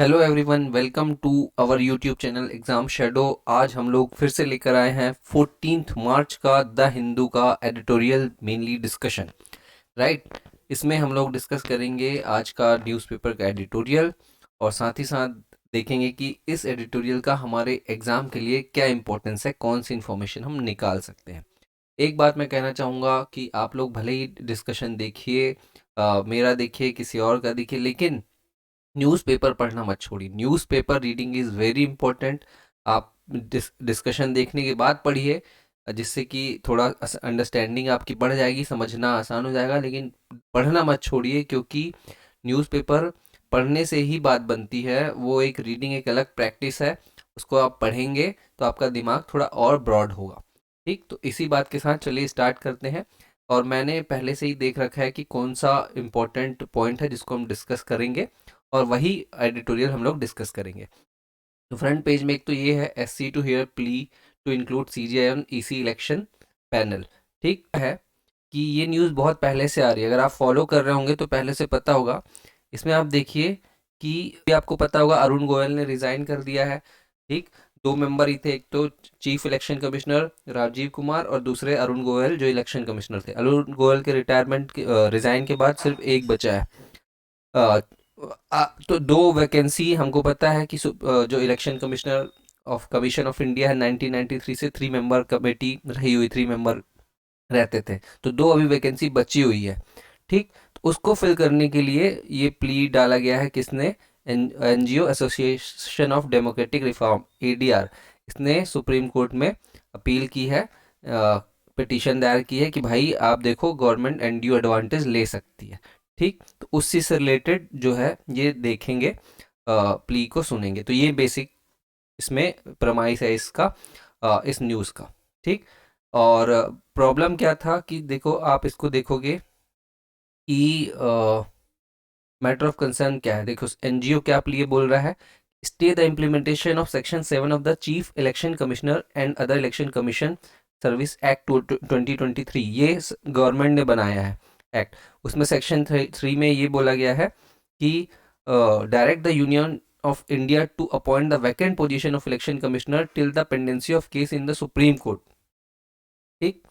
Hello everyone, welcome to our YouTube channel exam shadow. आज हम लोग फिर से लेकर आए हैं 14 मार्च का द हिंदू का एडिटोरियल मेनली डिस्कशन। राइट। इसमें हम लोग डिस्कस करेंगे आज का न्यूज़पेपर का एडिटोरियल और साथ ही साथ देखेंगे कि इस एडिटोरियल का हमारे एग्ज़ाम के लिए क्या इंपॉर्टेंस है, कौन सी इन्फॉर्मेशन हम निकाल सकते हैं। एक बात मैं कहना चाहूँगा कि आप लोग भले ही डिस्कशन देखिए, मेरा देखिए, किसी और का देखिए, लेकिन न्यूज़पेपर पढ़ना मत छोड़िए। Newspaper reading is very important. आप डिस्कशन देखने के बाद पढ़िए, जिससे कि थोड़ा अंडरस्टैंडिंग आपकी बढ़ जाएगी, समझना आसान हो जाएगा। लेकिन पढ़ना मत छोड़िए, क्योंकि न्यूज़पेपर पढ़ने से ही बात बनती है। वो एक रीडिंग एक अलग प्रैक्टिस है। उसको आप पढ़ेंगे तो आपका दिमाग थोड़ा और ब्रॉड होगा। ठीक, तो इसी बात के साथ चलिए स्टार्ट करते हैं। और मैंने पहले से ही देख रखा है कि कौन सा इम्पोर्टेंट पॉइंट है जिसको हम डिस्कस करेंगे, और वही एडिटोरियल हम लोग डिस्कस करेंगे। तो फ्रंट पेज में एक तो ये है, S C to hear plea to include C J I on E C election panel. ठीक है कि ये न्यूज़ बहुत पहले से आ रही है, अगर आप फॉलो कर रहे होंगे तो पहले से पता होगा। इसमें आप देखिए कि ये आपको पता होगा अरुण गोयल ने रिज़ाइन कर दिया है। ठीक, दो मेंबर ही थे, एक तो chief election commissioner Rajeev Kumar और दूसरे अरुण गोयल जो इलेक्शन कमिश्नर थे। अरुण गोयल के रिटायरमेंट रिज़ाइन के बाद सिर्फ एक बचा है। अ, तो दो वैकेंसी हमको पता है कि जो election commissioner of commission of India है 1993 से 3 मेंबर कमेटी रही हुई, 3 मेंबर रहते थे। तो दो अभी वैकेंसी बची हुई है। ठीक, तो उसको फिल करने के लिए ये प्ली डाला गया है। किसने? NGO association of democratic reform, ADR. इसने सुप्रीम कोर्ट में अपील की है, पिटीशन दायर की है कि भाई आप देखो, गवर्नमेंट एनडीओ एडवांटेज ले सकती है। ठीक, तो उसी से रिलेटेड जो है ये देखेंगे, प्ली को सुनेंगे। तो ये बेसिक इसमें प्रमाइस है इसका, इस न्यूज़ का। ठीक, और प्रॉब्लम क्या था कि देखो, आप इसको देखोगे कि मैटर ऑफ कंसर्न क्या है। देखो, एनजीओ क्या प्ली बोल रहा है, stay the implementation of section 7 of the chief election commissioner and other election commission service act 2023। ये गवर्नमेंट ने बनाया है एक्ट। उसमें सेक्शन 3 में ये बोला गया है कि direct the Union of India to appoint the vacant position of election commissioner till the pendency of case in the Supreme Court. ठीक,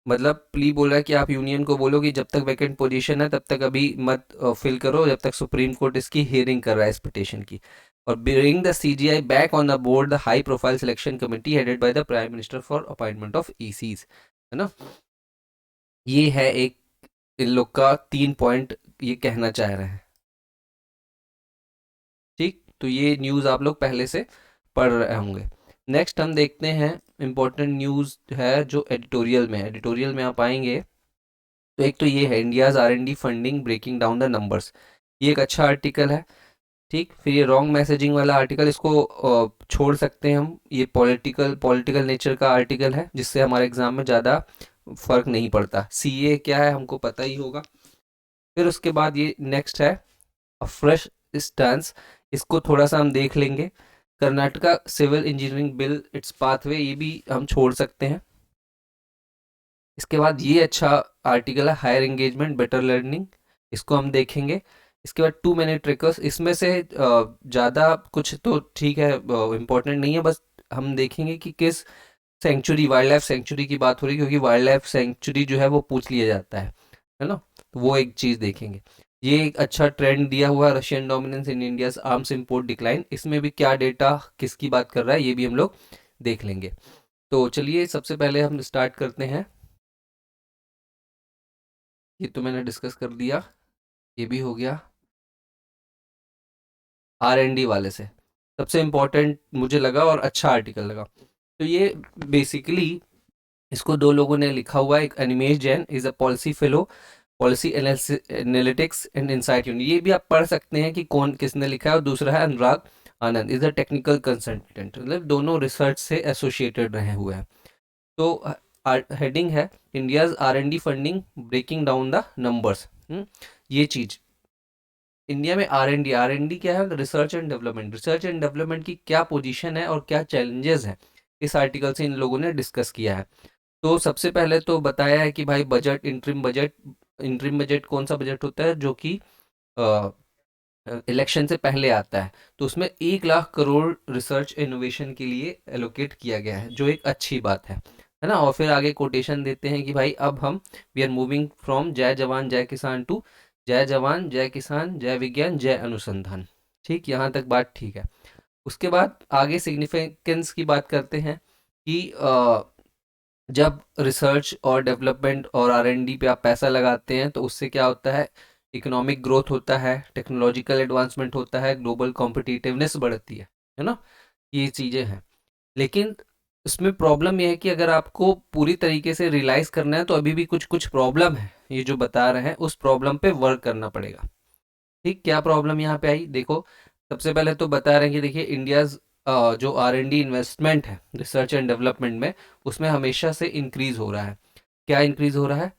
मतलब प्ली बोल रहा है कि आप यूनियन को बोलो कि जब तक वैकेंट पोजीशन है तब तक अभी मत फिल करो, जब तक सुप्रीम कोर्ट इसकी हियरिंग कर रहा है इस पिटीशन की। और bring the CJI back on the board the high profile selection committee headed by the prime minister for appointment of ECs. है ना? ये है एक, इन लोग का 3 पॉइंट ये कहना चाह रहे हैं। ठीक, तो ये न्यूज़ आप लोग पहले से पढ़ रहे होंगे। नेक्स्ट हम देखते हैं, इंपॉर्टेंट न्यूज़ है जो एडिटोरियल में है। एडिटोरियल में आप आएंगे तो एक तो ये है, India's R and D funding breaking down the numbers. ये एक अच्छा आर्टिकल है। ठीक, फिर ये रॉन्ग मैसेजिंग वाला आर्टिकल, इसको छोड़ सकते हैं हम। ये पॉलिटिकल पॉलिटिकल नेचर का आर्टिकल है, जिससे हमारे एग्जाम में ज़्यादा फर्क नहीं पड़ता। सीए क्या है हमको पता ही होगा। फिर उसके बाद ये नेक्स्ट है, अ फ्रेश स्टांस। इसको थोड़ा सा हम देख लेंगे। Karnataka civil engineering bill its pathway, ये भी हम छोड़ सकते हैं। इसके बाद ये अच्छा आर्टिकल है, हायर एंगेजमेंट बेटर लर्निंग। इसको हम देखेंगे। इसके बाद टू मैनी ट्रिकर्स, इसमें से ज़्यादा कुछ तो ठीक है, इम्पोर्टेंट नहीं है। बस हम देखेंगे कि किस सेंचुरी, वाइल्ड लाइफ सेंचुरी की बात हो रही है, क्योंकि वाइल्ड लाइफ सेंचुरी जो है वो पूछ लिया जाता है ना? तो वो एक चीज़ देखेंगे। ये एक अच्छा ट्रेंड दिया हुआ है, Russian dominance in India's arms import decline. इसमें भी क्या डेटा किसकी बात कर रहा है, ये भी हम लोग देख लेंगे। तो चलिए सबसे पहले हम स्टार्ट करते हैं। ये तो मैंने डिस्कस कर दिया, ये भी हो गया। आर&डी वाले से सबसे इम्पोर्टेंट मुझे लगा और अच्छा आर्टिकल लगा। तो ये बेसिकली, इसको दो लोगों ने लिखा हुआ है। एक Animesh Jain is a policy fellow, policy analytics and insight unit. ये भी आप पढ़ सकते हैं कि कौन किसने लिखा है। और दूसरा है अनुराग आनंद इज अ टेक्निकल कंसल्टेंट, मतलब दोनों रिसर्च से एसोसिएटेड रहे हुए हैं। तो हेडिंग है, India's R and D funding breaking down the numbers. ये चीज, इंडिया में आर&डी क्या है? Research and development. Research and development की क्या पोजीशन है और क्या चैलेंजेस हैं, इस आर्टिकल से इन लोगों ने डिस्कस किया है। तो सबसे पहले तो बताया है कि भाई budget, interim budget. Interim budget कौन सा बजट होता है? जो कि इलेक्शन से पहले आता है, तो उसमें 1 लाख करोड़ रिसर्च इनोवेशन के लिए एलोकेट किया गया है, जो एक अच्छी बात है ना। और फिर आगे कोटेशन देते हैं कि भाई अब हम वी आर मूविंग फ्रॉम जय जवान जय किसान टू जय जवान जय किसान जय विज्ञान जय अनुसंधान। ठीक, यहाँ तक बात ठीक है। उसके बाद आगे सिग्निफिकेंस की बात करते हैं कि जब रिसर्च और डेवलपमेंट और R&D पे आप पैसा लगाते हैं तो उससे क्या होता है, इकोनॉमिक ग्रोथ होता है, टेक्नोलॉजिकल एडवांसमेंट होता है, ग्लोबल कॉम्पिटिटिवनेस बढ़ती है ना। ये चीज़ें हैं। लेकिन इसमें प्रॉब्लम ये है कि अगर आपको पूरी तरीके से रियलाइज करना है तो अभी भी कुछ कुछ प्रॉब्लम है, ये जो बता रहे हैं उस प्रॉब्लम पे वर्क करना पड़ेगा। ठीक, क्या प्रॉब्लम यहाँ पे आई देखो। सबसे पहले तो बता रहे हैं कि देखिए इंडियाज जो R&D इन्वेस्टमेंट है रिसर्च एंड डेवलपमेंट में, उसमें हमेशा से इंक्रीज हो रहा है। क्या इंक्रीज हो रहा है,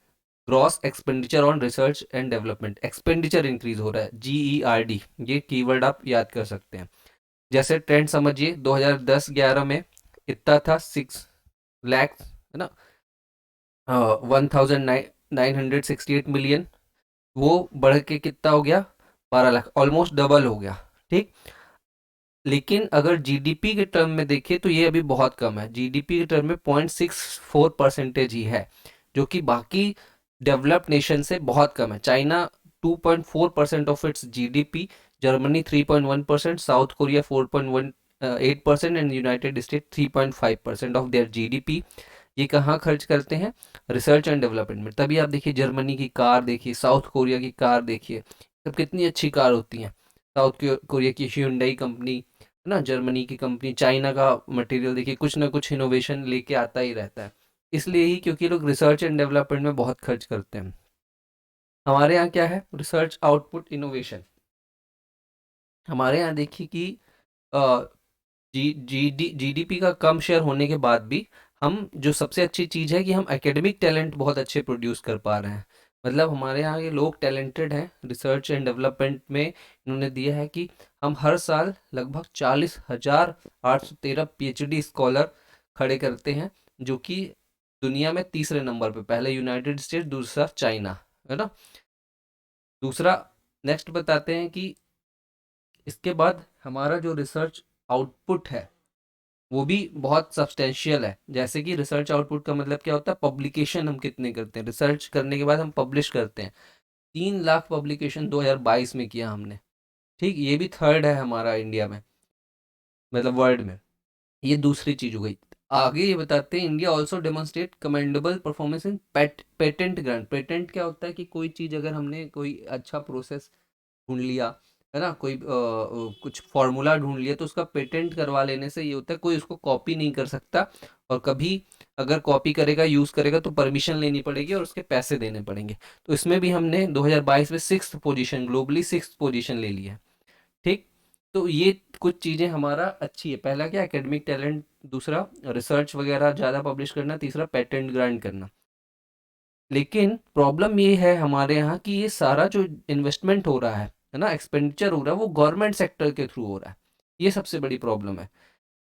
gross expenditure on research and development, expenditure increase हो रहा है, GERD, ये कीवर्ड आप याद कर सकते हैं। जैसे ट्रेंड समझिए 2010-11 में इतना था 6 लाख, है ना, 1968 मिलियन, वो बढ़ के कितना हो गया, 12 लाख, ऑलमोस्ट डबल हो गया। ठीक, लेकिन अगर जीडीपी के टर्म में देखें तो ये अभी बहुत कम है, जीडीपी के टर्म में 0.64% ही है, जो कि बाकी डेवलप्ड नेशन से बहुत कम है। China 2.4% of its GDP, Germany 3.1%, south Korea 4.18% and United state 3.5% of their GDP. ये कहाँ खर्च करते हैं, रिसर्च एंड डेवलपमेंट में। तभी आप देखिए जर्मनी की कार देखिए, साउथ कोरिया की कार देखिए, सब कितनी अच्छी कार होती हैं। साउथ कोरिया की hyundai कंपनी, है ना, जर्मनी की कंपनी, चाइना का मटेरियल देखिए, कुछ ना कुछ इनोवेशन लेके आता ही रहता है। इसलिए ही क्योंकि लोग रिसर्च एंड डेवलपमेंट में बहुत खर्च करते हैं। हमारे यहाँ क्या है, रिसर्च आउटपुट इनोवेशन। हमारे यहाँ देखिए कि जीडीपी का कम शेयर होने के बाद भी हम, जो सबसे अच्छी चीज़ है कि हम एकेडमिक टैलेंट बहुत अच्छे प्रोड्यूस कर पा रहे हैं। मतलब हमारे यहाँ के लोग टैलेंटेड हैं रिसर्च एंड डेवलपमेंट में। इन्होंने दिया है कि हम हर साल लगभग 40,813 PhD स्कॉलर खड़े करते हैं, जो कि दुनिया में तीसरे नंबर पे, पहले यूनाइटेड स्टेट्स, दूसरा चाइना, है ना। दूसरा, नेक्स्ट बताते हैं कि इसके बाद हमारा जो रिसर्च आउटपुट है वो भी बहुत सब्सटेंशियल है। जैसे कि रिसर्च आउटपुट का मतलब क्या होता है, पब्लिकेशन हम कितने करते हैं, रिसर्च करने के बाद हम पब्लिश करते हैं। 3 लाख पब्लिकेशन 2022 में किया हमने। ठीक, ये भी थर्ड है हमारा इंडिया में, मतलब वर्ल्ड में। ये दूसरी चीज हो गई। आगे ये बताते हैं, India also demonstrate commendable performance in patent grant. Patent क्या होता है कि कोई चीज अगर हमने कोई अच्छा प्रोसेस ढूंढ लिया, है ना, कोई कुछ फॉर्मूला ढूंढ लिया, तो उसका पेटेंट करवा लेने से ये होता है कोई उसको कॉपी नहीं कर सकता। और कभी अगर कॉपी करेगा, यूज करेगा, तो परमिशन लेनी पड़ेगी और उसके पैसे देने पड़ेंगे। तो इसमें भी हमने 2022 में 6th position, globally 6th position ले लिया है। ठीक, तो ये कुछ चीज़ें हमारा अच्छी है। पहला क्या, एकेडमिक टैलेंट, दूसरा रिसर्च वगैरह ज़्यादा पब्लिश करना, तीसरा पेटेंट ग्रांट करना। लेकिन प्रॉब्लम ये है हमारे यहाँ कि ये सारा जो इन्वेस्टमेंट हो रहा है ना, एक्सपेंडिचर हो रहा है, वो गवर्नमेंट सेक्टर के थ्रू हो रहा है। ये सबसे बड़ी प्रॉब्लम है।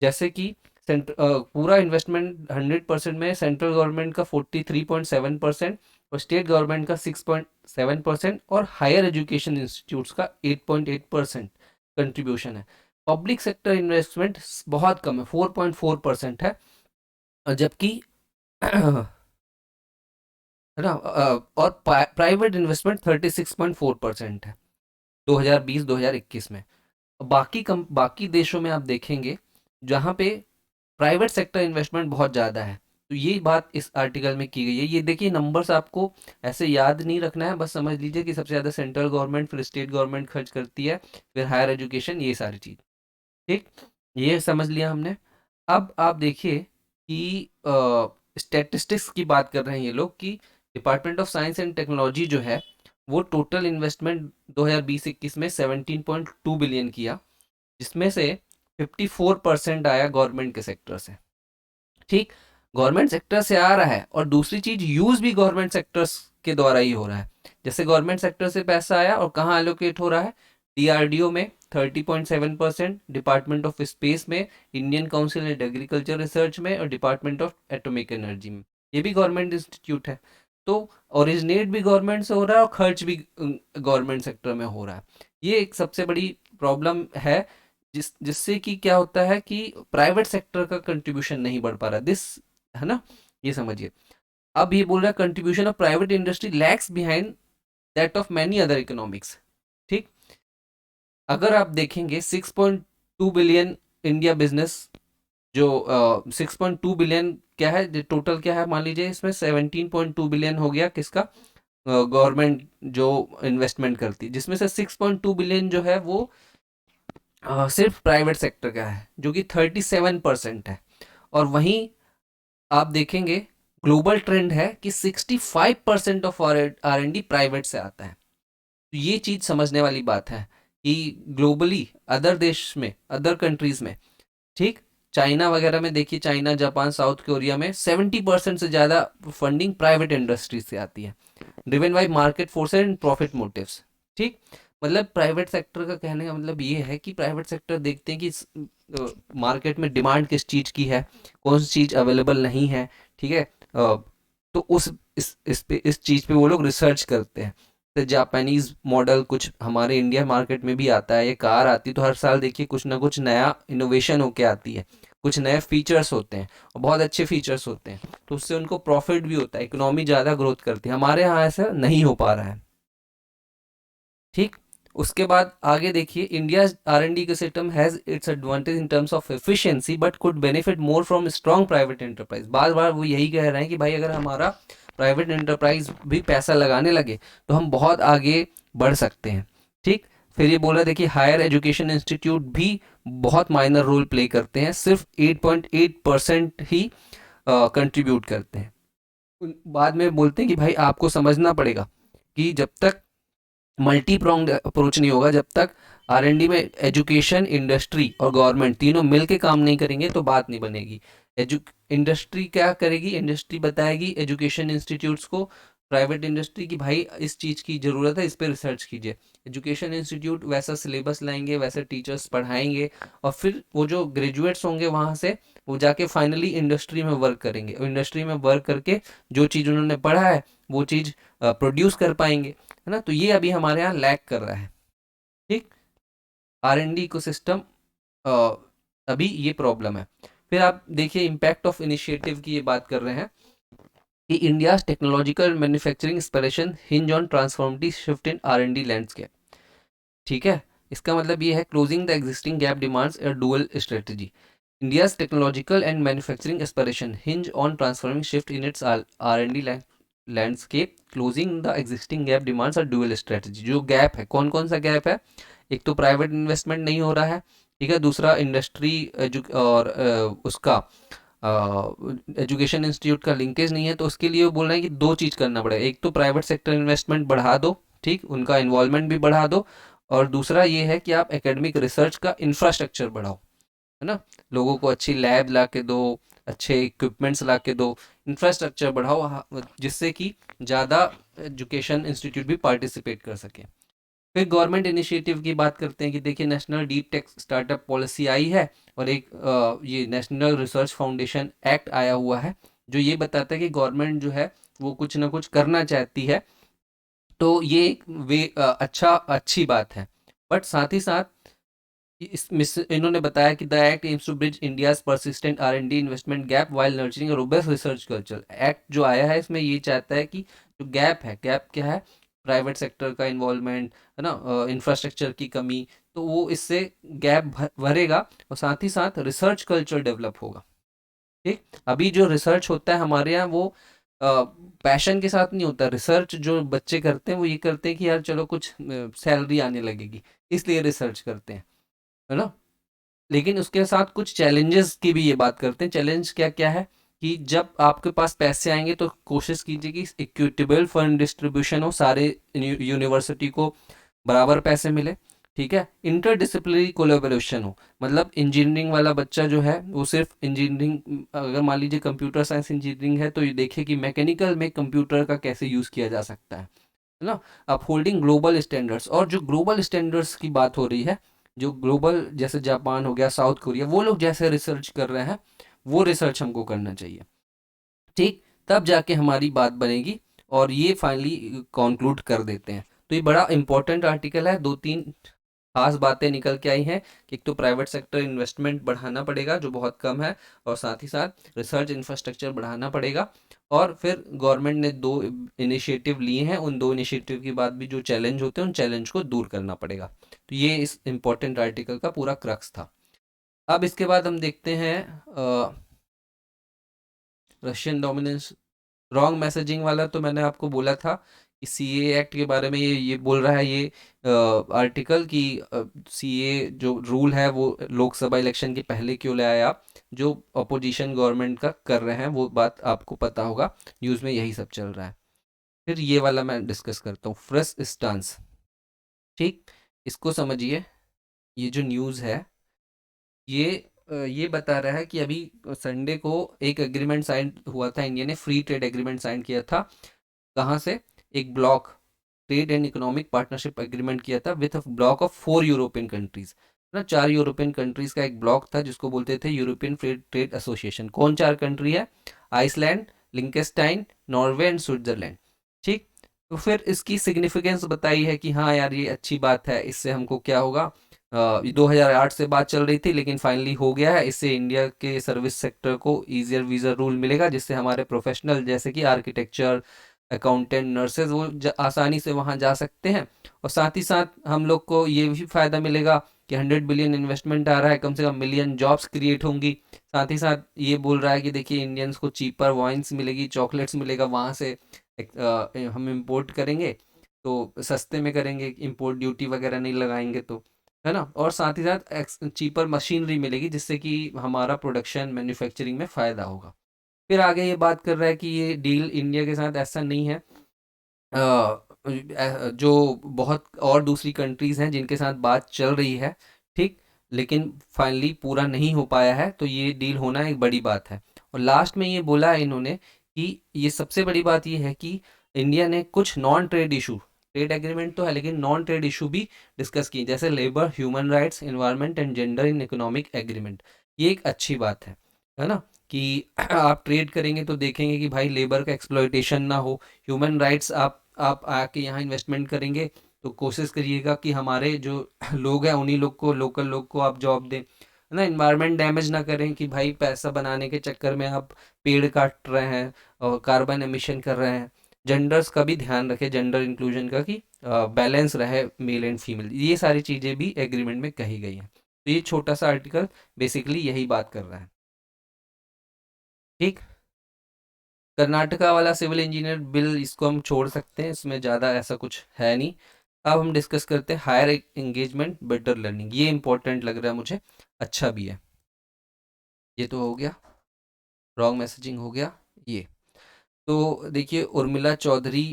जैसे कि पूरा इन्वेस्टमेंट 100% में सेंट्रल गवर्नमेंट का 43.7% और स्टेट गवर्नमेंट का 6.7% और हायर एजुकेशन इंस्टीट्यूट्स का 8.8% कंट्रीब्यूशन है। पब्लिक सेक्टर इन्वेस्टमेंट बहुत कम है, 4.4% है। जबकि है ना, और प्राइवेट इन्वेस्टमेंट 36.4% है 2020-2021 में। बाकी देशों में आप देखेंगे जहाँ पे प्राइवेट सेक्टर इन्वेस्टमेंट बहुत ज़्यादा है। तो ये बात इस आर्टिकल में की गई है। ये देखिए नंबर्स आपको ऐसे याद नहीं रखना है, बस समझ लीजिए कि सबसे ज़्यादा सेंट्रल गवर्नमेंट, फिर स्टेट गवर्नमेंट खर्च करती है, फिर हायर एजुकेशन, ये सारी चीज़। ठीक, ये समझ लिया हमने। अब आप देखिए कि स्टैटिस्टिक्स की बात कर रहे हैं ये लोग कि department of science and technology जो है वो टोटल इन्वेस्टमेंट 2020-21 में 17.2 बिलियन किया, जिसमें से 54% आया गवर्नमेंट के सेक्टर से। ठीक, गवर्नमेंट सेक्टर से आ रहा है और दूसरी चीज यूज भी गवर्नमेंट सेक्टर्स के द्वारा ही हो रहा है। जैसे गवर्नमेंट सेक्टर से पैसा आया और कहाँ एलोकेट हो रहा है, डीआरडीओ में 30.7%, डिपार्टमेंट ऑफ स्पेस में, Indian council and agriculture research में और डिपार्टमेंट ऑफ एटॉमिक एनर्जी में। ये भी गवर्नमेंट इंस्टीट्यूट है। तो ओरिजिनेट भी गवर्नमेंट से हो रहा है और खर्च भी गवर्नमेंट सेक्टर में हो रहा है। ये एक सबसे बड़ी प्रॉब्लम है, जिससे कि क्या होता है कि प्राइवेट सेक्टर का कंट्रीब्यूशन नहीं बढ़ पा रहा, दिस, है ना, ये समझिए। अब ये बोल रहा है contribution of private industry lags behind that of many other economics. ठीक, अगर आप देखेंगे 6.2 बिलियन इंडिया बिजनेस, जो 6.2 बिलियन क्या है टोटल, क्या है मान लीजिए, इसमें 17.2 बिलियन हो गया किसका, गवर्नमेंट जो इन्वेस्टमेंट करती है, जिसमें से 6.2 बिलियन जो है वो सिर्फ प्राइवेट सेक्टर का है, जो कि 37% है। और वहीं आप देखेंगे ग्लोबल ट्रेंड है कि 65% ऑफ R&D प्राइवेट से आता है। तो ये चीज समझने वाली बात है कि ग्लोबली अदर देश में, अदर कंट्रीज में, ठीक, चाइना वगैरह में देखिए, चाइना, जापान, साउथ कोरिया में 70% से ज्यादा फंडिंग प्राइवेट इंडस्ट्रीज से आती है, driven by market forces and profit motives. ठीक, मतलब प्राइवेट सेक्टर का कहने का मतलब ये है कि प्राइवेट सेक्टर देखते हैं कि मार्केट में डिमांड किस चीज़ की है, कौन सी चीज़ अवेलेबल नहीं है। ठीक है, तो उस इस चीज़ पे वो लोग रिसर्च करते हैं। तो जापानीज मॉडल कुछ हमारे इंडिया मार्केट में भी आता है, ये कार आती है तो हर साल देखिए कुछ ना कुछ नया इनोवेशन होके आती है, कुछ नए फीचर्स होते हैं और बहुत अच्छे फीचर्स होते हैं, तो उससे उनको प्रॉफिट भी होता है, इकोनॉमी ज़्यादा ग्रोथ करती है। हमारे यहाँ ऐसा नहीं हो पा रहा है। ठीक, उसके बाद आगे देखिए, India R&D ecosystem has its advantage in terms of efficiency but could benefit more from strong private enterprise. बार बार वो यही कह रहे हैं कि भाई अगर हमारा प्राइवेट एंटरप्राइज भी पैसा लगाने लगे तो हम बहुत आगे बढ़ सकते हैं। ठीक, फिर ये बोला देखिए, हायर एजुकेशन इंस्टीट्यूट भी बहुत माइनर रोल प्ले करते हैं, सिर्फ 8.8% ही कंट्रीब्यूट करते हैं। बाद में बोलते हैं कि भाई आपको समझना पड़ेगा कि जब तक मल्टी प्रोंग अप्रोच नहीं होगा, जब तक R&D में एजुकेशन, इंडस्ट्री और गवर्नमेंट तीनों मिलके काम नहीं करेंगे तो बात नहीं बनेगी। इंडस्ट्री क्या करेगी, इंडस्ट्री बताएगी एजुकेशन इंस्टीट्यूट्स को, प्राइवेट इंडस्ट्री की भाई इस चीज़ की ज़रूरत है, इस पर रिसर्च कीजिए। एजुकेशन इंस्टीट्यूट वैसा सिलेबस लाएंगे, वैसे टीचर्स पढ़ाएंगे, और फिर वो जो ग्रेजुएट्स होंगे वहाँ से वो जाके फाइनली इंडस्ट्री में वर्क करेंगे, और इंडस्ट्री में वर्क करके जो चीज़ उन्होंने पढ़ा है वो चीज़ प्रोड्यूस कर पाएंगे, है ना। तो ये अभी हमारे यहाँ लैक कर रहा है। ठीक, R&D इकोसिस्टम, अभी ये प्रॉब्लम है। फिर आप देखिए इम्पैक्ट ऑफ इनिशिएटिव की ये बात कर रहे हैं कि India technological manufacturing inspiration hinge on transformative shift in R&D landscape. ठीक है, इसका मतलब ये है closing the existing gap demands a dual strategy. India's technological and manufacturing aspiration hinge on transforming shift in its R&D landscape. Closing the existing gap demands a dual strategy. जो gap है, कौन कौन सा गैप है, एक तो private investment नहीं हो रहा है, ठीक है, दूसरा इंडस्ट्री और उसका एजुकेशन इंस्टीट्यूट का लिंकेज नहीं है। तो उसके लिए वो बोल रहे हैं कि दो चीज़ करना पड़ेगा, एक तो प्राइवेट सेक्टर इन्वेस्टमेंट बढ़ा दो, ठीक, उनका इन्वॉल्वमेंट भी बढ़ा दो, और दूसरा ये है कि आप एकेडमिक रिसर्च का इंफ्रास्ट्रक्चर बढ़ाओ, है ना, लोगों को अच्छी लैब ला के दो, अच्छे इक्विपमेंट्स ला के दो, इंफ्रास्ट्रक्चर बढ़ाओ, जिससे कि ज़्यादा एजुकेशन इंस्टीट्यूट भी पार्टिसिपेट कर सके। फिर गवर्नमेंट इनिशिएटिव की बात करते हैं कि देखिए national deep tech startup policy आई है, और एक ये नेशनल रिसर्च फाउंडेशन एक्ट आया हुआ है, जो ये बताता है कि गवर्नमेंट जो है वो कुछ ना कुछ करना चाहती है। तो ये एक अच्छी बात है। बट साथ ही साथ इन्होंने बताया कि the act aims to bridge India's persistent R&D investment gap while nurturing a robust research culture. Act जो आया है इसमें ये चाहता है कि जो गैप है, गैप क्या है, प्राइवेट सेक्टर का इन्वॉल्वमेंट, है ना, इंफ्रास्ट्रक्चर की कमी, तो वो इससे गैप भरेगा, और साथ ही साथ रिसर्च कल्चर डेवलप होगा। ठीक, अभी जो रिसर्च होता है हमारे यहाँ वो पैशन के साथ नहीं होता। रिसर्च जो बच्चे करते हैं वो ये करते हैं कि यार चलो कुछ सैलरी आने लगेगी, इसलिए रिसर्च करते हैं, है ना। लेकिन उसके साथ कुछ चैलेंजेस की भी ये बात करते हैं। चैलेंज क्या क्या है कि जब आपके पास पैसे आएंगे तो कोशिश कीजिए कि इक्विटेबल फंड डिस्ट्रीब्यूशन हो, सारे यूनिवर्सिटी को बराबर पैसे मिले। ठीक है, इंटरडिसिप्लिनरी कोलेबोरेशन हो, मतलब इंजीनियरिंग वाला बच्चा जो है वो सिर्फ इंजीनियरिंग, अगर मान लीजिए कंप्यूटर साइंस इंजीनियरिंग है तो ये देखे कि मैकेनिकल में कंप्यूटर का कैसे यूज़ किया जा सकता है ना। अपहोल्डिंग ग्लोबल स्टैंडर्ड्स, और जो ग्लोबल स्टैंडर्ड्स की बात हो रही है, जो ग्लोबल जैसे जापान हो गया, साउथ कोरिया, वो लोग जैसे रिसर्च कर रहे हैं वो रिसर्च हमको करना चाहिए। ठीक, तब जाके हमारी बात बनेगी, और ये फाइनली कंक्लूड कर देते हैं। तो ये बड़ा इंपॉर्टेंट आर्टिकल है, 2-3 खास बातें निकल के आई हैं कि एक तो प्राइवेट सेक्टर इन्वेस्टमेंट बढ़ाना पड़ेगा जो बहुत कम है, और साथ ही साथ रिसर्च इंफ्रास्ट्रक्चर बढ़ाना पड़ेगा, और फिर गवर्नमेंट ने 2 इनिशिएटिव लिए हैं, उन 2 इनिशिएटिव के बाद भी जो चैलेंज होते हैं उन चैलेंज को दूर करना पड़ेगा। तो ये इस इम्पोर्टेंट आर्टिकल का पूरा क्रक्स था। अब इसके बाद हम देखते हैं रशियन डोमिनेंस। रॉन्ग मैसेजिंग वाला तो मैंने आपको बोला था कि सीए एक्ट के बारे में ये बोल रहा है ये आर्टिकल कि सीए जो रूल है वो लोकसभा इलेक्शन के पहले क्यों लाए आप, जो अपोजिशन गवर्नमेंट का कर रहे हैं वो बात आपको पता होगा, न्यूज़ में यही सब चल रहा है। फिर ये वाला मैं डिस्कस करता हूँ, फ्रेश स्टांस। ठीक, इसको समझिए। ये जो न्यूज़ है ये बता रहा है कि अभी संडे को एक एग्रीमेंट साइन हुआ था, इंडिया ने फ्री ट्रेड एग्रीमेंट साइन किया था। कहाँ से? एक block trade and economic partnership agreement किया था with a block of 4 European countries ना, 4 यूरोपियन कंट्रीज का एक ब्लॉक था जिसको बोलते थे यूरोपियन फ्री ट्रेड एसोसिएशन। कौन 4 कंट्री है? Iceland, Liechtenstein, Norway and Switzerland. ठीक, तो फिर इसकी सिग्निफिकेंस बताई है कि हाँ यार ये अच्छी बात है, इससे हमको क्या होगा, 2008 से बात चल रही थी लेकिन फाइनली हो गया है, इससे इंडिया के सर्विस सेक्टर को ईजियर वीज़ा रूल मिलेगा, जिससे हमारे प्रोफेशनल जैसे कि आर्किटेक्चर, अकाउंटेंट, नर्सेज वो आसानी से वहाँ जा सकते हैं। और साथ ही साथ हम लोग को ये भी फ़ायदा मिलेगा कि 100 बिलियन इन्वेस्टमेंट आ रहा है, कम से कम मिलियन जॉब्स क्रिएट होंगी। साथ ही साथ ये बोल रहा है कि देखिए इंडियंस को चीपर वाइन्स मिलेगी, चॉकलेट्स मिलेगा, वहाँ से हम इम्पोर्ट करेंगे तो सस्ते में करेंगे, इम्पोर्ट ड्यूटी वगैरह नहीं लगाएंगे तो, है ना। और साथ ही साथ चीपर मशीनरी मिलेगी जिससे कि हमारा प्रोडक्शन मैन्युफैक्चरिंग में फ़ायदा होगा। फिर आगे ये बात कर रहा है कि ये डील इंडिया के साथ ऐसा नहीं है, जो बहुत और दूसरी कंट्रीज़ हैं जिनके साथ बात चल रही है, ठीक, लेकिन फाइनली पूरा नहीं हो पाया है, तो ये डील होना एक बड़ी बात है। और लास्ट में ये बोला है इन्होंने कि ये सबसे बड़ी बात ये है कि इंडिया ने कुछ non trade issue, trade agreement तो है लेकिन नॉन ट्रेड इशू भी डिस्कस किए, जैसे labour, human rights, environment and gender in economic agreement. ये एक अच्छी बात है ना, कि आप ट्रेड करेंगे तो देखेंगे कि भाई लेबर का एक्सप्लॉयटेशन ना हो, ह्यूमन राइट्स आप आके यहाँ इन्वेस्टमेंट करेंगे तो कोशिश करिएगा कि हमारे जो लोग हैं उन्हीं लोग को, लोकल लोग को आप जॉब दें, है ना। इन्वायरमेंट डैमेज ना करें कि भाई पैसा बनाने के चक्कर में आप पेड़ काट रहे हैं और कार्बन एमिशन कर रहे हैं। जेंडर्स का भी ध्यान रखें, जेंडर इंक्लूजन का, कि बैलेंस रहे मेल एंड फीमेल, ये सारी चीज़ें भी एग्रीमेंट में कही गई हैं। तो ये छोटा सा आर्टिकल बेसिकली यही बात कर रहा है। ठीक, कर्नाटका वाला सिविल इंजीनियर बिल इसको हम छोड़ सकते हैं, इसमें ज़्यादा ऐसा कुछ है नहीं। अब हम डिस्कस करते हैं हायर एंगेजमेंट बेटर लर्निंग, ये इंपॉर्टेंट लग रहा है मुझे, अच्छा भी है। ये तो हो गया, रॉन्ग मैसेजिंग हो गया। ये तो देखिए उर्मिला चौधरी,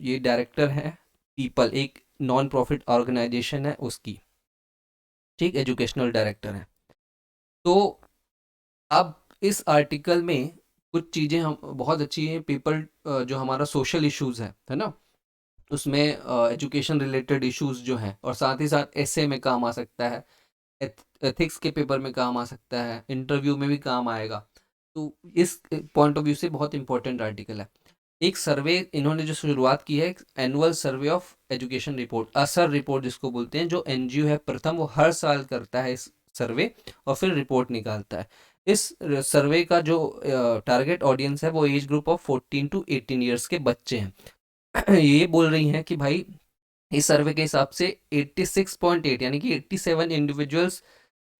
ये डायरेक्टर हैं पीपल, एक नॉन प्रॉफिट ऑर्गेनाइजेशन है उसकी, ठीक, एजुकेशनल डायरेक्टर हैं। तो अब इस आर्टिकल में कुछ चीज़ें हम बहुत अच्छी हैं, पेपर जो हमारा सोशल इश्यूज़ है ना, उसमें एजुकेशन रिलेटेड इश्यूज़ जो हैं, और साथ ही साथ एसे में काम आ सकता है, एथिक्स के पेपर में काम आ सकता है, इंटरव्यू में भी काम आएगा। तो इस पॉइंट ऑफ व्यू से बहुत इंपॉर्टेंट आर्टिकल है। एक सर्वे इन्होंने जो शुरुआत की है, annual survey of education report, असर रिपोर्ट जिसको बोलते हैं, जो एनजीओ है प्रथम, वो हर साल करता है इस सर्वे और फिर रिपोर्ट निकालता है। इस सर्वे का जो टारगेट ऑडियंस है वो age group of 14 to 18 years के बच्चे हैं। ये बोल रही हैं कि भाई इस सर्वे के हिसाब से 86.8 यानी कि 87 इंडिविजुअल्स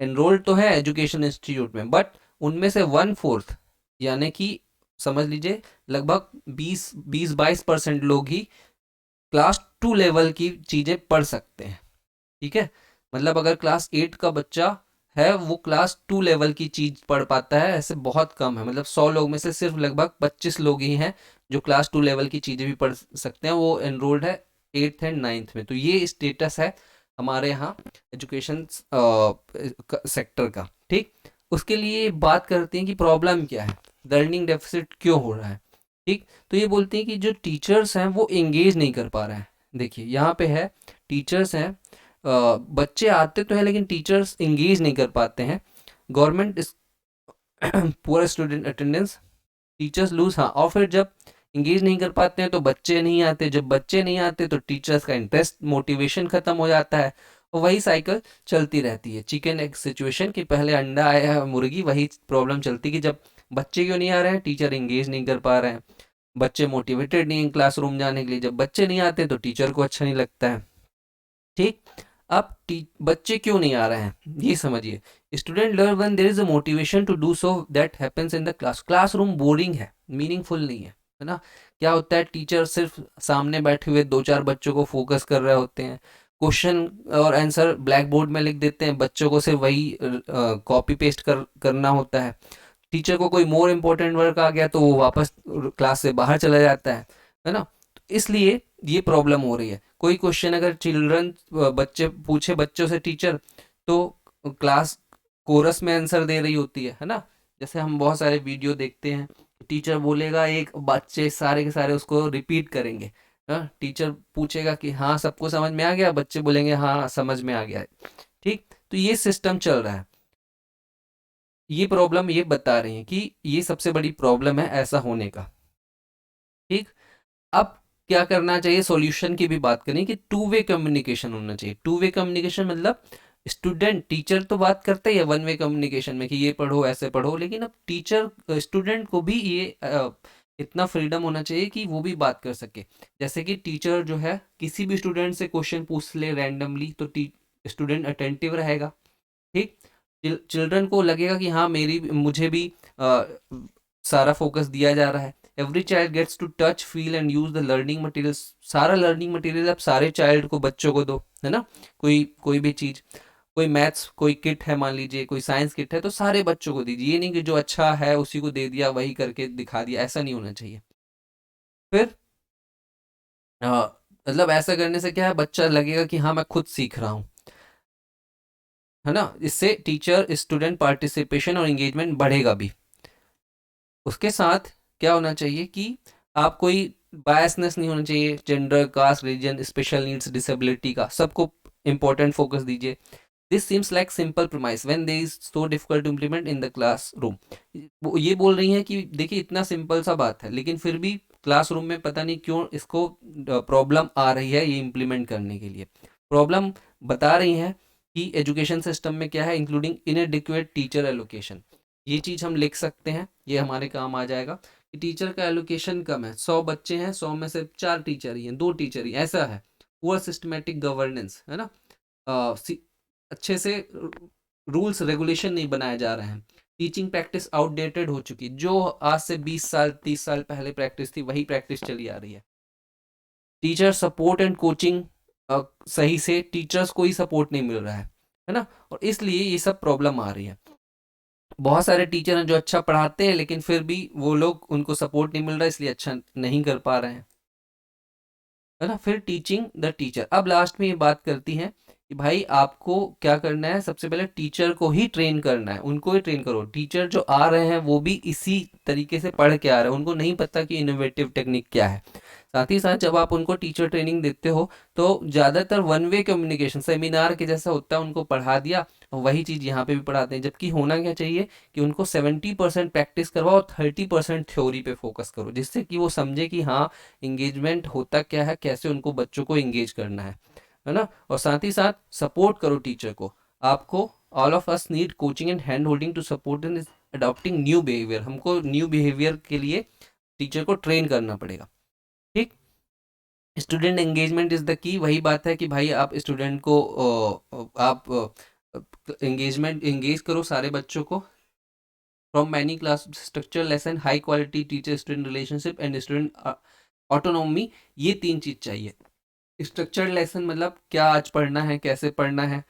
एनरोल्ड तो है एजुकेशन इंस्टीट्यूट में, बट उनमें से 1/4 यानी कि समझ लीजिए लगभग 20-22% लोग ही क्लास 2 लेवल की चीज़ें पढ़ सकते हैं। ठीक है, मतलब अगर क्लास 8 का बच्चा है वो क्लास 2 लेवल की चीज़ पढ़ पाता है, ऐसे बहुत कम है, मतलब 100 लोग में से सिर्फ लगभग 25 लोग ही हैं जो क्लास 2 लेवल की चीज़ें भी पढ़ सकते हैं, वो एनरोल्ड है 8th एंड 9th में। तो ये स्टेटस है हमारे यहाँ एजुकेशन सेक्टर का। ठीक, उसके लिए बात करते हैं कि प्रॉब्लम क्या है, लर्निंग डेफिसिट क्यों हो रहा है। ठीक, तो ये बोलते हैं कि जो टीचर्स हैं वो एंगेज नहीं कर पा रहे हैं। देखिए यहाँ पे है, टीचर्स हैं, बच्चे आते तो हैं लेकिन टीचर्स एंगेज नहीं कर पाते हैं। गवर्नमेंट इस poor student attendance, teachers lose, हाँ, और फिर जब इंगेज नहीं कर पाते हैं तो बच्चे नहीं आते, जब बच्चे नहीं आते तो टीचर्स का इंटरेस्ट, मोटिवेशन खत्म हो जाता है, और वही साइकिल चलती रहती है, चिकन एग सिचुएशन कि पहले अंडा आया है मुर्गी, वही प्रॉब्लम चलती कि जब बच्चे क्यों नहीं आ रहे हैं, टीचर इंगेज नहीं कर पा रहे हैं, बच्चे मोटिवेटेड नहीं है क्लासरूम जाने के लिए, जब बच्चे नहीं आते तो टीचर को अच्छा नहीं लगता है। ठीक, अब बच्चे क्यों नहीं आ रहे हैं ये समझिए। Student learn when there is a motivation to do so, that happens in the class. Classroom boring है, मीनिंगफुल नहीं है ना। क्या होता है, टीचर सिर्फ सामने बैठे हुए दो चार बच्चों को फोकस कर रहे होते हैं, क्वेश्चन और आंसर ब्लैक बोर्ड में लिख देते हैं, बच्चों को सिर्फ वही कॉपी पेस्ट करना होता है। टीचर को कोई मोर इम्पोर्टेंट वर्क आ गया तो वो वापस क्लास से बाहर चला जाता है ना। तो इसलिए ये प्रॉब्लम हो रही है। कोई क्वेश्चन अगर चिल्ड्रन बच्चे पूछे बच्चों से टीचर, तो क्लास कोरस में आंसर दे रही होती है ना। जैसे हम बहुत सारे वीडियो देखते हैं, टीचर बोलेगा एक, बच्चे सारे के सारे उसको रिपीट करेंगे। टीचर पूछेगा कि हाँ सबको समझ में आ गया, बच्चे बोलेंगे हाँ समझ में आ गया है। ठीक, तो ये सिस्टम चल रहा है। ये प्रॉब्लम ये बता रही है कि ये सबसे बड़ी प्रॉब्लम है ऐसा होने का। ठीक, अब क्या करना चाहिए, सॉल्यूशन की भी बात करें कि टू वे कम्युनिकेशन होना चाहिए। टू वे कम्युनिकेशन मतलब स्टूडेंट टीचर तो बात करते ही है वन वे कम्युनिकेशन में कि ये पढ़ो ऐसे पढ़ो, लेकिन अब टीचर स्टूडेंट को भी ये इतना फ्रीडम होना चाहिए कि वो भी बात कर सके। जैसे कि टीचर जो है किसी भी स्टूडेंट से क्वेश्चन पूछ ले रैंडमली, तो स्टूडेंट अटेंटिव रहेगा। ठीक, चिल्ड्रन को लगेगा कि हाँ मेरी मुझे भी सारा फोकस दिया जा रहा है। Every child gets to touch feel and use the learning material. सारा लर्निंग मटेरियल आप सारे चाइल्ड को, बच्चों को दो, है ना। कोई कोई भी चीज, कोई मैथ्स कोई किट है मान लीजिए, कोई साइंस किट है, तो सारे बच्चों को दीजिए। ये नहीं कि जो अच्छा है उसी को दे दिया, वही करके दिखा दिया, ऐसा नहीं होना चाहिए। फिर मतलब ऐसा करने से क्या है, बच्चा लगेगा कि हाँ मैं खुद सीख रहा हूँ, है ना। इससे टीचर स्टूडेंट पार्टिसिपेशन और एंगेजमेंट बढ़ेगा भी। उसके साथ क्या होना चाहिए कि आप कोई बायसनेस नहीं होना चाहिए, gender caste religion special needs disability का सबको इंपॉर्टेंट फोकस दीजिए। This seems like simple promise when they is so difficult to implement in the classroom. वो ये बोल रही हैं कि देखिए इतना सिंपल सा बात है, लेकिन फिर भी क्लासरूम में पता नहीं क्यों इसको प्रॉब्लम आ रही है ये इम्प्लीमेंट करने के लिए। प्रॉब्लम बता रही हैं कि एजुकेशन सिस्टम में क्या है, इंक्लूडिंग इनएडिक्वेट टीचर एलोकेशन। ये चीज़ हम लिख सकते हैं, ये हमारे काम आ जाएगा कि टीचर का एलोकेशन कम है, 100 बच्चे हैं, 100 में से 4 टीचर ही हैं, 2 टीचर ही, ऐसा है। पुअर सिस्टमेटिक गवर्नेंस, है ना। अच्छे से रूल्स रेगुलेशन नहीं बनाए जा रहे हैं। टीचिंग प्रैक्टिस आउटडेटेड हो चुकी, जो आज से 20 साल 30 साल पहले प्रैक्टिस थी वही प्रैक्टिस चली आ रही है। टीचर सपोर्ट एंड कोचिंग, सही से टीचर्स को ही सपोर्ट नहीं मिल रहा है ना। और इसलिए ये सब प्रॉब्लम आ रही है। बहुत सारे टीचर हैं जो अच्छा पढ़ाते हैं, लेकिन फिर भी वो लोग, उनको सपोर्ट नहीं मिल रहा, इसलिए अच्छा नहीं कर पा रहे हैं, है ना। फिर टीचिंग द टीचर, अब लास्ट में ये बात करती हैं कि भाई आपको क्या करना है, सबसे पहले टीचर को ही ट्रेन करना है, उनको ही ट्रेन करो। टीचर जो आ रहे हैं वो भी इसी तरीके से पढ़ के आ रहे हैं, उनको नहीं पता कि इनोवेटिव टेक्निक क्या है। साथ ही साथ जब आप उनको टीचर ट्रेनिंग देते हो तो ज़्यादातर वन वे कम्युनिकेशन सेमिनार के जैसा होता है, उनको पढ़ा दिया और वही चीज़ यहाँ पे भी पढ़ाते हैं। जबकि होना क्या चाहिए कि उनको 70% प्रैक्टिस करवाओ और 30% थ्योरी पे फोकस करो, जिससे कि वो समझे कि हाँ इंगेजमेंट होता क्या है, कैसे उनको बच्चों को इंगेज करना है ना। और साथ ही साथ सपोर्ट करो टीचर को। आपको, all of us need coaching and hand holding to support in adopting new behaviour. हमको न्यू बिहेवियर के लिए टीचर को ट्रेन करना पड़ेगा। ठीक, student engagement is the key, वही बात है कि भाई आप स्टूडेंट को आप एंगेज करो सारे बच्चों को। From many class structure lesson high quality teacher student relationship and student autonomy, ये 3 चीज चाहिए। स्ट्रक्चर्ड लेसन मतलब क्या आज पढ़ना है, कैसे पढ़ना है।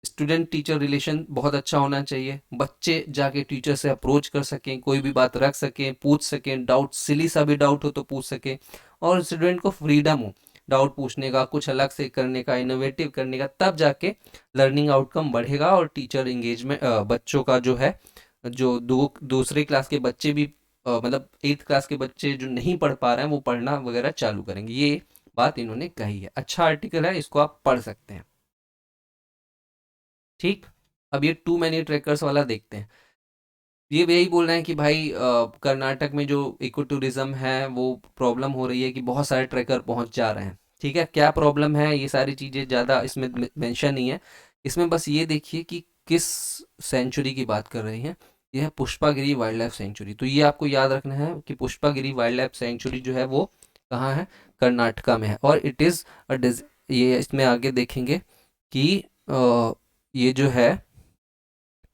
स्टूडेंट टीचर रिलेशन बहुत अच्छा होना चाहिए, बच्चे जाके टीचर से अप्रोच कर सकें, कोई भी बात रख सकें, पूछ सकें, डाउट सिली सा भी डाउट हो तो पूछ सकें। और स्टूडेंट को फ्रीडम हो डाउट पूछने का, कुछ अलग से करने का, इनोवेटिव करने का, तब जाके लर्निंग आउटकम बढ़ेगा और टीचर इंगेजमेंट, बच्चों का जो है, जो दूसरे क्लास के बच्चे भी, मतलब 8th क्लास के बच्चे जो नहीं पढ़ पा रहे हैं वो पढ़ना वगैरह चालू करेंगे। ये बात इन्होंने कही है, अच्छा आर्टिकल है, इसको आप पढ़ सकते हैं। ठीक, अब ये टू मैनी ट्रैकर्स वाला देखते हैं। ये यही बोल रहे हैं कि भाई कर्नाटक में जो इको टूरिज्म है वो प्रॉब्लम हो रही है कि बहुत सारे ट्रैकर पहुंच जा रहे हैं। ठीक है, क्या प्रॉब्लम है, ये सारी चीज़ें ज़्यादा इसमें मेंशन नहीं है। इसमें बस ये देखिए कि किस सेंचुरी की बात कर रही हैं। ये है पुष्पागिरी वाइल्ड लाइफ सेंचुरी। तो ये आपको याद रखना है कि पुष्पागिरी वाइल्ड लाइफ सेंचुरी जो है वो कहाँ है, कर्नाटका में है। और इट इज़ ये इसमें आगे देखेंगे कि ये जो है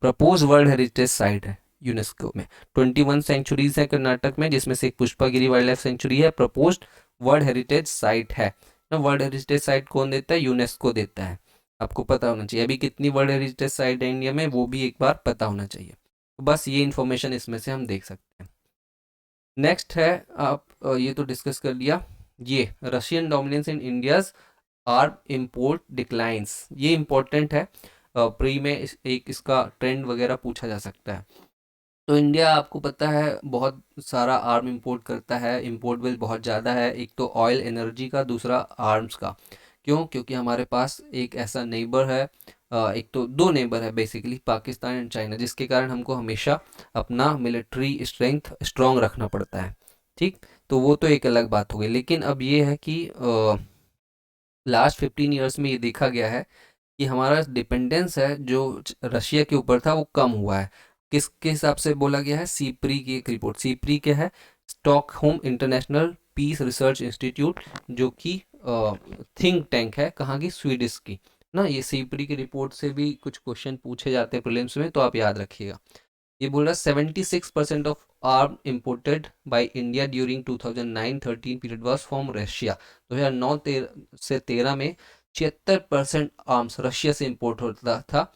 प्रपोज वर्ल्ड हेरिटेज साइट है यूनेस्को में। 21 सेंचुरीज है कर्नाटक में, जिसमें से एक पुष्पागिरी वाइल्ड लाइफ सेंचुरी है, प्रपोज वर्ल्ड हेरिटेज साइट है ना। वर्ल्ड हेरिटेज साइट कौन देता है, यूनेस्को देता है। आपको पता होना चाहिए अभी कितनी वर्ल्ड हेरिटेज साइट है इंडिया में, वो भी एक बार पता होना चाहिए। तो बस ये इन्फॉर्मेशन इसमें से हम देख सकते हैं। नेक्स्ट है, आप ये तो डिस्कस कर लिया, ये Russian dominance in India's arm import declines. ये इम्पोर्टेंट है, प्री में एक इसका ट्रेंड वगैरह पूछा जा सकता है। तो इंडिया आपको पता है बहुत सारा आर्म इंपोर्ट करता है, इंपोर्ट बिल बहुत ज़्यादा है, एक तो ऑयल एनर्जी का, दूसरा आर्म्स का। क्यों, क्योंकि हमारे पास एक ऐसा नेबर है, एक तो दो नेबर है बेसिकली, पाकिस्तान एंड चाइना, जिसके कारण हमको हमेशा अपना मिलिट्री स्ट्रेंथ स्ट्रॉन्ग रखना पड़ता है। ठीक, तो वो तो एक अलग बात हो गई। लेकिन अब ये है कि लास्ट 15 ईयर्स में ये देखा गया है कि हमारा डिपेंडेंस है जो रशिया के ऊपर था वो कम हुआ है। किसके हिसाब से बोला गया है, सीप्री की एक रिपोर्ट। सीप्री क्या है, Stockholm International Peace Research Institute, जो कि थिंक टैंक है, कहाँ की, स्वीडिश की ना। ये सीप्री की रिपोर्ट से भी कुछ क्वेश्चन पूछे जाते हैं प्रीलिम्स में, तो आप याद रखिएगा। ये बोल रहा है 76% of arm imported by India during 2009-13 period was from Russia. 2009 से 13 में 76% आर्म्स रशिया से इंपोर्ट होता था,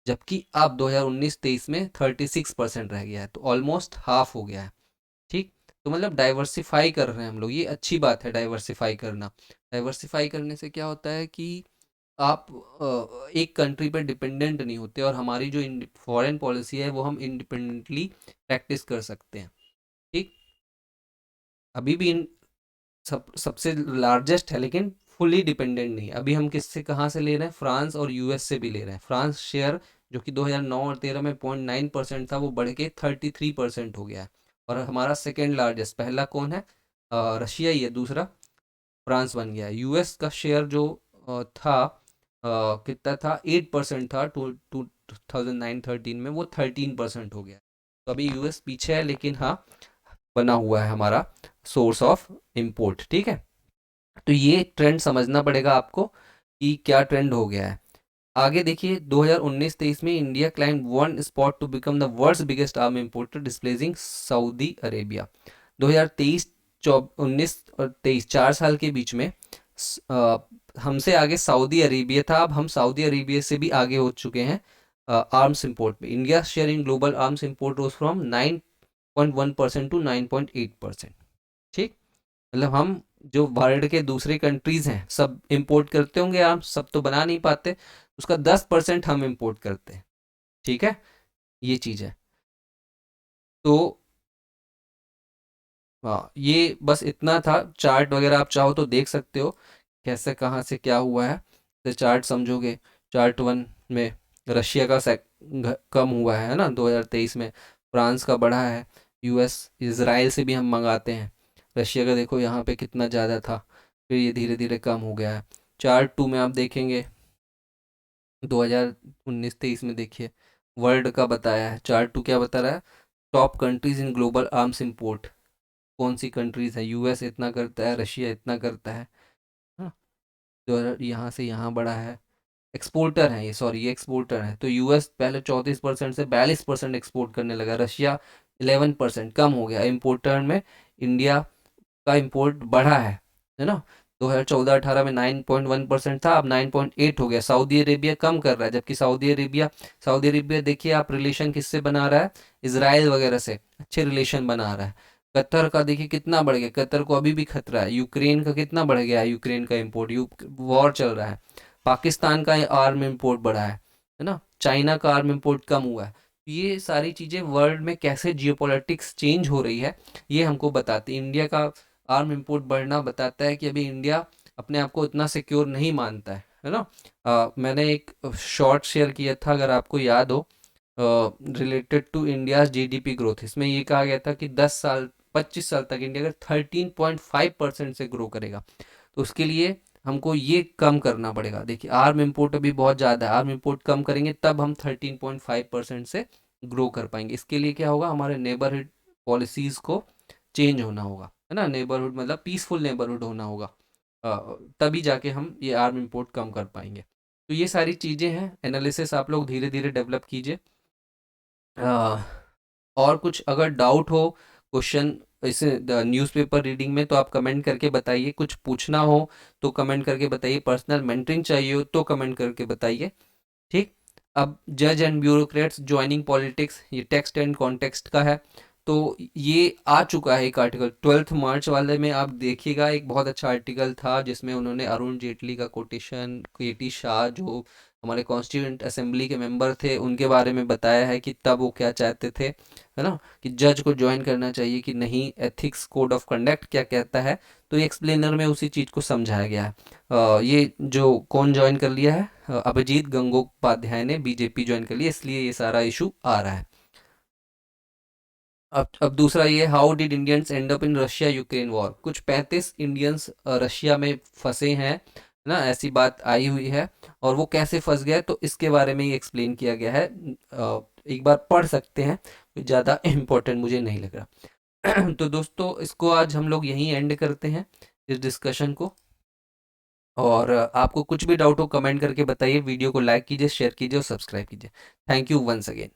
जबकि अब 2019-23 में 36% रह गया है, तो ऑलमोस्ट हाफ हो गया है। ठीक, तो मतलब डाइवर्सिफाई कर रहे हैं हम लोग, ये अच्छी बात है डाइवर्सिफाई करना। डाइवर्सिफाई करने से क्या होता है कि आप एक कंट्री पर डिपेंडेंट नहीं होते, और हमारी जो फॉरेन पॉलिसी है वो हम इंडिपेंडेंटली प्रैक्टिस कर सकते हैं। ठीक, अभी भी सबसे लार्जेस्ट है, लेकिन फुली डिपेंडेंट नहीं। अभी हम किससे, कहाँ से ले रहे हैं, फ्रांस और यूएस से भी ले रहे हैं। फ्रांस शेयर जो कि 2009 और 13 में 0.9% था, वो बढ़ के 33% हो गया है। और हमारा सेकेंड लार्जेस्ट, पहला कौन है, रशिया ही है, दूसरा फ्रांस बन गया है। यूएस का शेयर जो था, कितना था, 8% था 2009-13 में, वो 13% हो गया। तो अभी यूएस पीछे है, लेकिन हाँ बना हुआ है हमारा सोर्स ऑफ इंपोर्ट। ठीक है, तो ये ट्रेंड समझना पड़ेगा आपको कि क्या ट्रेंड हो गया है। आगे देखिए, 2019-23 में India climb one spot to become the world's biggest arm importer, displacing Saudi Arabia. 2023, 19 और 23, 4 साल के बीच में हमसे आगे सऊदी अरेबिया था। अब हम सऊदी अरेबिया से भी आगे हो चुके हैं आर्म्स इंपोर्ट में। India share in global arms import rose from 9.1% to 9.8%। ठीक, मतलब हम जो वर्ल्ड के दूसरे कंट्रीज हैं सब इंपोर्ट करते होंगे आर्म्स, सब तो बना नहीं पाते, उसका 10% हम इंपोर्ट करते हैं। ठीक है, ये चीज़ है। तो हाँ, ये बस इतना था। चार्ट वगैरह आप चाहो तो देख सकते हो कैसे कहाँ से क्या हुआ है, तो चार्ट समझोगे। चार्ट 1 में रशिया का कम हुआ है ना 2023 में, फ्रांस का बढ़ा है, यूएस इसराइल से भी हम मंगाते हैं। रशिया का देखो यहाँ पे कितना ज़्यादा था, फिर ये धीरे धीरे कम हो गया है। चार्ट 2 में आप देखेंगे 2019-23 में, देखिए वर्ल्ड का बताया है। चार्ट 2 क्या बता रहा है, top countries in global arms import, कौन सी कंट्रीज है, यूएस इतना करता है, रशिया इतना करता है। हाँ, तो यहाँ से यहाँ बढ़ा है, एक्सपोर्टर है ये, सॉरी ये एक्सपोर्टर है। तो यूएस पहले 34% से 42% एक्सपोर्ट करने लगा, रशिया 11% कम हो गया इम्पोर्टर में। इंडिया का इंपोर्ट बढ़ा है ना। 2014-18 में 9.1% था, अब 9.8 हो गया। सऊदी अरेबिया कम कर रहा है, जबकि सऊदी अरेबिया देखिए आप रिलेशन किससे बना रहा है, इसराइल वगैरह से अच्छे रिलेशन बना रहा है। कतर का देखिए कितना बढ़ गया, कतर को अभी भी खतरा है। यूक्रेन का कितना बढ़ गया है, यूक्रेन का इंपोर्ट, वॉर चल रहा है। पाकिस्तान का आर्म इंपोर्ट बढ़ा है ना। चाइना का आर्म इंपोर्ट कम हुआ है। ये सारी चीज़ें वर्ल्ड में कैसे जियोपॉलिटिक्स चेंज हो रही है, ये हमको बताती है। इंडिया का आर्म इंपोर्ट बढ़ना बताता है कि अभी इंडिया अपने आप को इतना सिक्योर नहीं मानता है ना। मैंने एक शॉर्ट शेयर किया था, अगर आपको याद हो, related to India's GDP growth. इसमें ये कहा गया था कि 10 साल 25 साल तक इंडिया अगर 13.5% से ग्रो करेगा, तो उसके लिए हमको ये कम करना पड़ेगा। देखिए आर्म इम्पोर्ट अभी बहुत ज़्यादा है, आर्म इम्पोर्ट कम करेंगे तब हम 13.5% से ग्रो कर पाएंगे। इसके लिए क्या होगा, हमारे नेबरहुड पॉलिसीज़ को चेंज होना होगा, है ना। नेबरहुड मतलब पीसफुल नेबरहुड होना होगा, तभी जाके हम ये आर्म इम्पोर्ट कम कर पाएंगे। तो ये सारी चीज़ें हैं, एनालिसिस आप लोग धीरे धीरे डेवलप कीजिए। और कुछ अगर डाउट हो, क्वेश्चन इस न्यूज़पेपर रीडिंग में, तो आप कमेंट करके बताइए। कुछ पूछना हो तो कमेंट करके बताइए, पर्सनल मेंटरिंग चाहिए हो तो कमेंट करके बताइए, ठीक। अब जज एंड ब्यूरोक्रेट्स ज्वाइनिंग पॉलिटिक्स, ये टेक्स्ट एंड कॉन्टेक्स्ट का है। तो ये आ चुका है एक आर्टिकल 12 मार्च वाले में, आप देखिएगा एक बहुत अच्छा आर्टिकल था जिसमें उन्होंने अरुण जेटली का कोटेशन, केटी शाह जो हमारे कॉन्स्टिट्यूंट असेंबली के मेंबर थे उनके बारे में बताया है कि तब वो क्या चाहते थे, है ना, कि जज को ज्वाइन करना चाहिए कि नहीं, एथिक्स कोड ऑफ कंडक्ट क्या कहता है। तो ये एक्सप्लेनर में उसी चीज़ को समझाया गया है। ये जो कौन ज्वाइन कर लिया है, अभिजीत गंगोपाध्याय ने बीजेपी ज्वाइन कर लिया, इसलिए ये सारा इशू आ रहा है। अब दूसरा ये, how did Indians and up in Russia Ukraine war. कुछ 35 इंडियंस रशिया में फंसे हैं ना, ऐसी बात आई हुई है। और वो कैसे फंस गए, तो इसके बारे में ही एक्सप्लेन किया गया है। एक बार पढ़ सकते हैं, ज़्यादा इम्पोर्टेंट मुझे नहीं लग रहा। तो दोस्तों इसको आज हम लोग यहीं एंड करते हैं, इस डिस्कशन को। और आपको कुछ भी डाउट हो कमेंट करके बताइए, वीडियो को लाइक कीजिए, शेयर कीजिए और सब्सक्राइब कीजिए। Thank you once again.